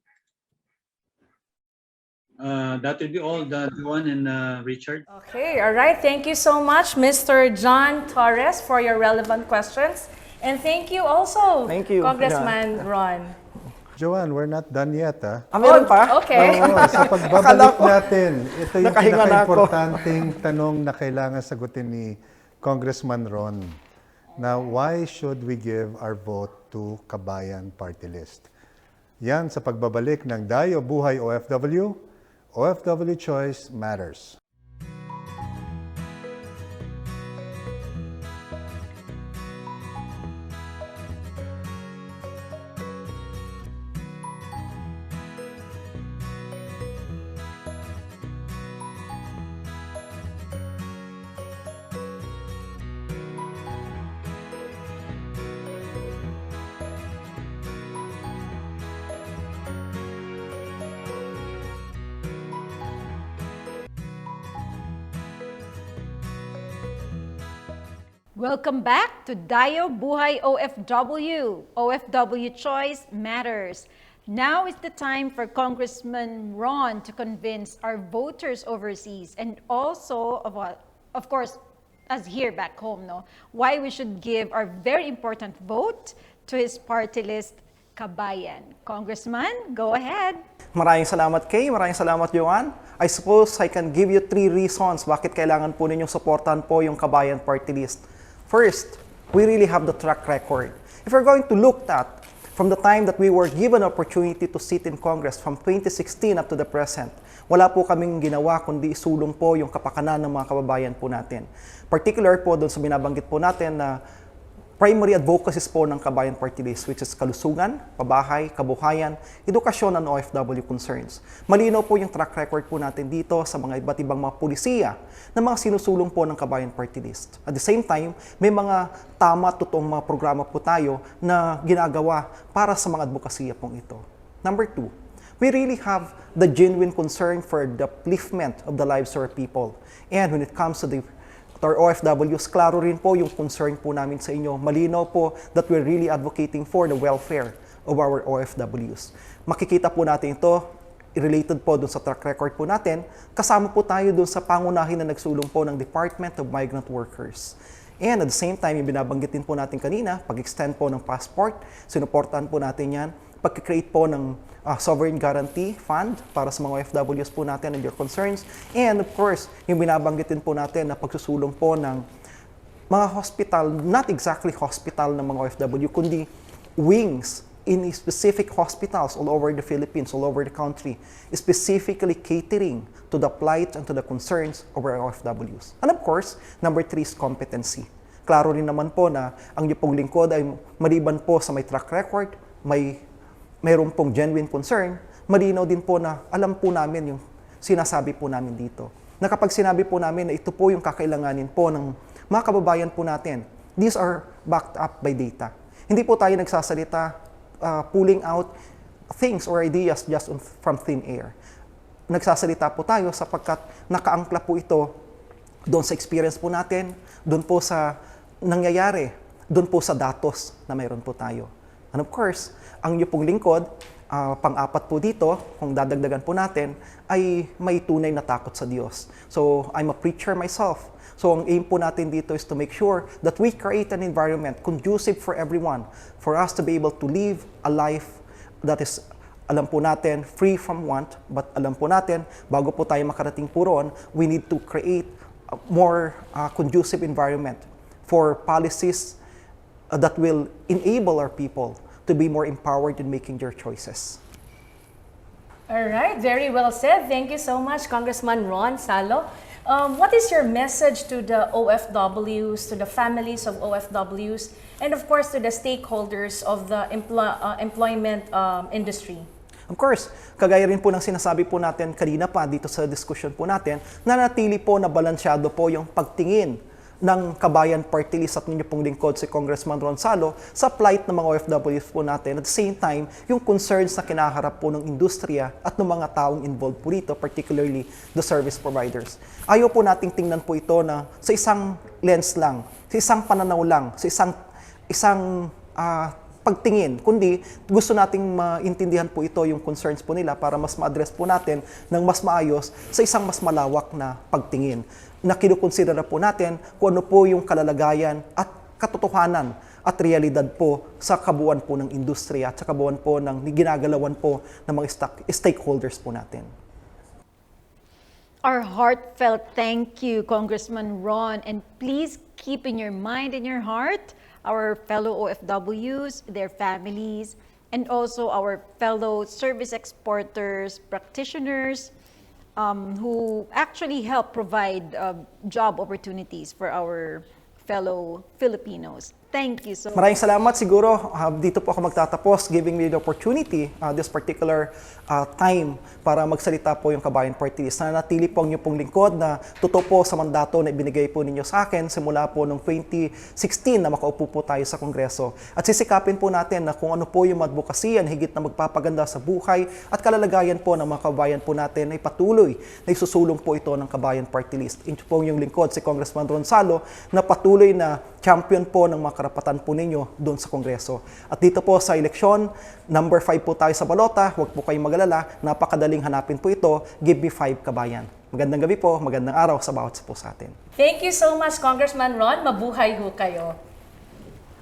That will be all, Juan and Richard. Okay, all right. Thank you so much, Mr. John Torres, for your relevant questions. And thank you also, Thank you, Congressman Ron. Joanne, we're not done yet, ah. Meron pa? Okay. Oo, sa pagbabalik natin, ito yung Nakahinga na ako. pinaka-importanting tanong na kailangan sagutin ni Congressman Ron. Now, why should we give our vote to Kabayan Partylist? Yan sa pagbabalik ng DAYO Buhay OFW. OFW Choice Matters. Welcome back to DAYO Buhay OFW. OFW Choice Matters. Now is the time for Congressman Ron to convince our voters overseas and also, of course, us here back home, why we should give our very important vote to his party list, Kabayan. Congressman, go ahead. Maraming salamat, Kay. Maraming salamat, Joanne. I suppose I can give you 3 reasons bakit kailangan po ninyong supportahan po yung Kabayan Party List. First, we really have the track record. If we're going to look at from the time that we were given opportunity to sit in Congress from 2016 up to the present, wala po kaming ginawa kundi isulong po yung kapakanan ng mga kababayan po natin. Particular po doon sa binabanggit po natin na primary advocacies po ng Kabayan Partylist, which is kalusugan, pabahay, kabuhayan, edukasyon, and OFW concerns. Malinaw po yung track record po natin dito sa mga iba't ibang mga pulisiya na mga sinusulong po ng Kabayan Partylist. At the same time, may mga tama at totoong mga programa po tayo na ginagawa para sa mga advokasya pong ito. Number 2, we really have the genuine concern for the upliftment of the lives of our people. And when it comes to our OFWs, klaro rin po yung concern po namin sa inyo. Malinaw po that we're really advocating for the welfare of our OFWs. Makikita po natin ito, related po dun sa track record po natin, kasama po tayo dun sa pangunahin na nagsulong po ng Department of Migrant Workers. And at the same time, yung binabanggit din po natin kanina, pag-extend po ng passport, sinuportahan po natin yan, pag-create po ng Sovereign Guarantee Fund para sa mga OFWs po natin and their concerns. And of course, yung binabanggit din po natin na pagsusulong po ng mga hospital, not exactly hospital ng mga OFW, kundi wings in specific hospitals all over the Philippines, all over the country, specifically catering to the plight and to the concerns of our OFWs. And of course, number 3 is competency. Klaro rin naman po na ang inyong pong lingkod ay maliban po sa may track record, mayroon pong genuine concern, malinaw din po na alam po namin yung sinasabi po namin dito. Na kapag sinabi po namin na ito po yung kakailanganin po ng mga kababayan po natin, these are backed up by data. Hindi po tayo nagsasalita pulling out things or ideas just from thin air. Nagsasalita po tayo sapagkat nakaangkla po ito doon sa experience po natin, doon po sa nangyayari, doon po sa datos na mayroon po tayo. And of course, ang inyong pong lingkod, pang-apat po dito, kung dadagdagan po natin, ay may tunay na takot sa Diyos. So, I'm a preacher myself. So, ang aim po natin dito is to make sure that we create an environment conducive for everyone, for us to be able to live a life that is, alam po natin, free from want, but alam po natin, bago po tayo makarating po roon, we need to create a more conducive environment for policies that will enable our people to be more empowered in making their choices. All right, very well said. Thank you so much, Congressman Ron Salo. What is your message to the OFWs, to the families of OFWs, and of course to the stakeholders of the employment industry? Of course, kagaya rin po ng sinasabi po natin kanina pa dito sa discussion po natin, nanatili po na balansyado po yung pagtingin ng Kabayan Partylist at ninyo pong lingkod si Congressman Ron Salo sa plight ng mga OFWs po natin. At the same time, yung concerns na kinaharap po ng industriya at ng mga taong involved po dito, particularly the service providers. Ayaw po nating tingnan po ito na sa isang lens lang, sa isang pananaw lang, sa isang pagtingin, kundi gusto nating maintindihan po ito yung concerns po nila para mas ma-address po natin ng mas maayos sa isang mas malawak na pagtingin na kinukonsidera po natin kung ano po yung kalalagayan at katotohanan at realidad po sa kabuuan po ng industriya at sa kabuuan po ng ginagalawan po ng mga stakeholders po natin. Our heartfelt thank you, Congressman Ron, and please keep in your mind and your heart our fellow OFWs, their families, and also our fellow service exporters, practitioners, who actually help provide job opportunities for our fellow Filipinos. Thank you so much. Maraming salamat. Siguro dito po ako magtatapos, giving me the opportunity this particular time para magsalita po yung Kabayan Partylist. Nanatili po ang inyong pong lingkod na totoo po sa mandato na ibinigay po ninyo sa akin simula po noong 2016 na makaupo po tayo sa Kongreso. At sisikapin po natin na kung ano po yung advokasya higit na magpapaganda sa buhay at kalalagayan po ng mga kabayan po natin ay patuloy na isusulong po ito ng Kabayan Partylist. Ito po yung lingkod si Congressman Ron Salo na patuloy na champion po ng mga karapatan po ninyo doon sa Kongreso. At dito po sa eleksyon, number 5 po tayo sa balota, huwag po kayong magalala, napakadaling hanapin po ito, give me 5 kabayan. Magandang gabi po, magandang araw sa bawat po sa atin. Thank you so much, Congressman Ron. Mabuhay ho kayo.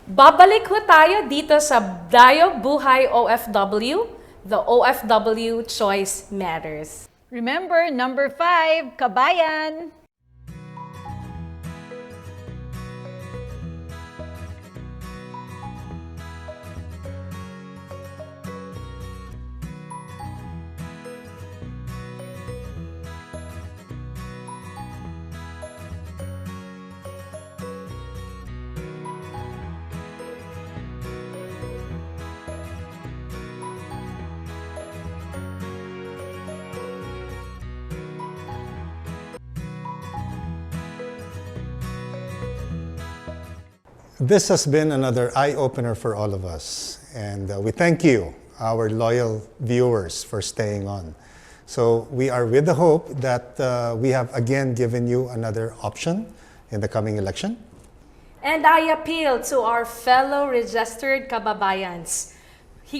Babalik ho tayo dito sa DAYO Buhay OFW, the OFW Choice Matters. Remember, number 5, kabayan! This has been another eye-opener for all of us, and we thank you, our loyal viewers, for staying on. So we are with the hope that we have again given you another option in the coming election. And I appeal to our fellow registered kababayans,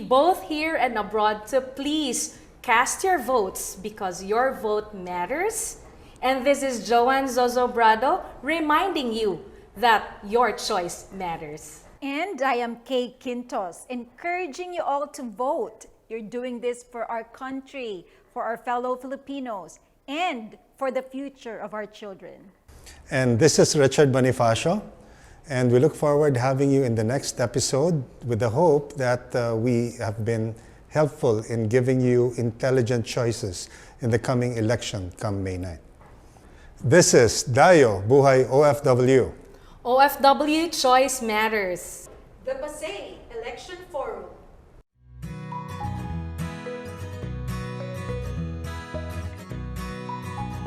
both here and abroad, to please cast your votes because your vote matters. And this is Joanne Zozobrado reminding you that your choice matters. And I am Kay Quintos, encouraging you all to vote. You're doing this for our country, for our fellow Filipinos, and for the future of our children. And this is Richard Bonifacio, and we look forward to having you in the next episode with the hope that we have been helpful in giving you intelligent choices in the coming election come May 9th. This is DAYO Buhay OFW. OFW Choice Matters. The Pasay Election Forum.